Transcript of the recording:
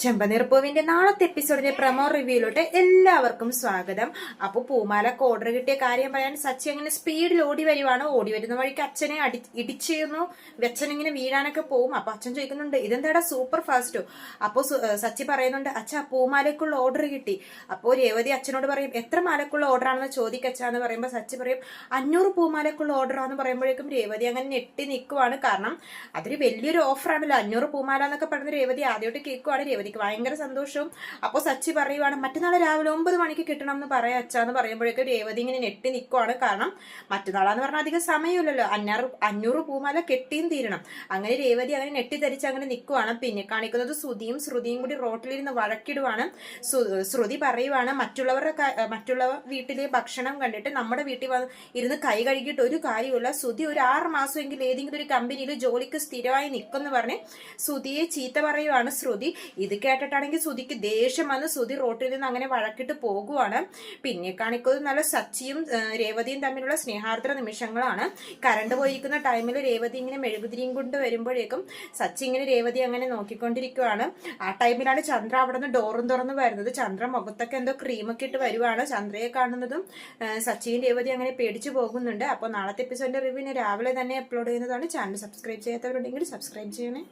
ചെമ്പനീർപ്പൂവിന്റെ നാളത്തെ എപ്പിസോഡിന്റെ പ്രമോ റിവ്യൂയിലോട്ട് എല്ലാവർക്കും സ്വാഗതം. അപ്പൊ പൂമാലക്ക് ഓർഡർ കിട്ടിയ കാര്യം പറയാൻ സച്ചി അങ്ങനെ സ്പീഡിൽ ഓടി വരുവാണ്. ഓടി വരുന്ന വഴിക്ക് അച്ഛനെ ഇടിച്ചിരുന്നു. അച്ഛൻ ഇങ്ങനെ വീഴാനൊക്കെ പോവും. അപ്പൊ അച്ഛൻ ചോദിക്കുന്നുണ്ട്, ഇതെന്താടാ സൂപ്പർ ഫാസ്റ്റോ? അപ്പൊ സച്ചി പറയുന്നുണ്ട്, അച്ഛാ പൂമാലക്കുള്ള ഓർഡർ കിട്ടി. അപ്പോ രേവതി അച്ഛനോട് പറയും, എത്ര മാലക്കുള്ള ഓർഡർ ആണെന്ന് ചോദിക്കച്ചാന്ന് പറയുമ്പോ സച്ചി പറയും, 500 പൂമാലക്കുള്ള ഓർഡർ ആണെന്ന് പറയുമ്പോഴേക്കും രേവതി അങ്ങനെ ഞെട്ടി നിൽക്കുവാണ്. കാരണം അതൊരു വലിയൊരു ഓഫറാണല്ലോ, 500 പൂമാല എന്നൊക്കെ പറയുന്ന രേവതി ആദ്യമായിട്ട് കേൾക്കുവാണ്. രേവതിക്ക് ഭയങ്കര സന്തോഷവും. അപ്പോൾ സച്ചി പറയുവാണ്, മറ്റന്നാൾ രാവിലെ 9 മണിക്ക് കിട്ടണം എന്ന് പറയാം അച്ഛാന്ന് പറയുമ്പോഴേക്കും രേവതി ഇങ്ങനെ നെട്ടി നിൽക്കുവാണ്. കാരണം മറ്റന്നാളാന്ന് പറഞ്ഞാൽ അധികം സമയമില്ലല്ലോ, 500 പൂമാല കെട്ടിയും തീരണം. അങ്ങനെ രേവതി അങ്ങനെ നെട്ടിധരിച്ച് അങ്ങനെ നിൽക്കുവാണ്. പിന്നെ കാണിക്കുന്നത് ശ്രുതിയും കൂടി റോട്ടിലിരുന്ന് വഴക്കിടുവാണ്. ശ്രുതി പറയുവാണ്, മറ്റുള്ളവർ വീട്ടിലെ ഭക്ഷണം കണ്ടിട്ട് നമ്മുടെ വീട്ടിൽ ഇരുന്ന് കൈ കഴുകിയിട്ട് ഒരു കാര്യമില്ല. ശ്രുതി ഒരു 6 മാസമെങ്കിലും ഏതെങ്കിലും ഒരു കമ്പനിയിൽ ജോലിക്ക് സ്ഥിരമായി നിൽക്കുമെന്ന് പറഞ്ഞ് ശ്രുതിയെ ചീത്ത പറയുവാണ് ശ്രുതി. ഇത് കേട്ടിട്ടാണെങ്കിൽ ശ്രുതിക്ക് ദേഷ്യം വന്ന് ശ്രുതി റോട്ടിൽ നിന്ന് അങ്ങനെ വഴക്കിട്ട് പോകുവാണ്. പിന്നെ കാണിക്കുന്നത് നല്ല സച്ചിയും രേവതിയും തമ്മിലുള്ള സ്നേഹാർദ്ര നിമിഷങ്ങളാണ്. കറണ്ട് പോയിരിക്കുന്ന ടൈമിൽ രേവതി ഇങ്ങനെ മെഴുകുതിരിയും കൊണ്ട് വരുമ്പോഴേക്കും സച്ചി ഇങ്ങനെ രേവതി അങ്ങനെ നോക്കിക്കൊണ്ടിരിക്കുവാണ്. ആ ടൈമിലാണ് ചന്ദ്ര അവിടെ നിന്ന് ഡോറും തുറന്ന് വരുന്നത്. ചന്ദ്ര മുഖത്തൊക്കെ എന്തോ ക്രീമൊക്കെ ഇട്ട് വരുവാണ്. ചന്ദ്രയെ കാണുന്നതും സച്ചിയും രേവതി അങ്ങനെ പേടിച്ചു പോകുന്നുണ്ട്. അപ്പോൾ നാളത്തെ എപ്പിസോഡിന്റെ റിവ്യൂ രാവിലെ തന്നെ അപ്ലോഡ് ചെയ്യുന്നതാണ്. ചാനൽ സബ്സ്ക്രൈബ് ചെയ്യാത്തവരുണ്ടെങ്കിൽ സബ്സ്ക്രൈബ് ചെയ്യണേ.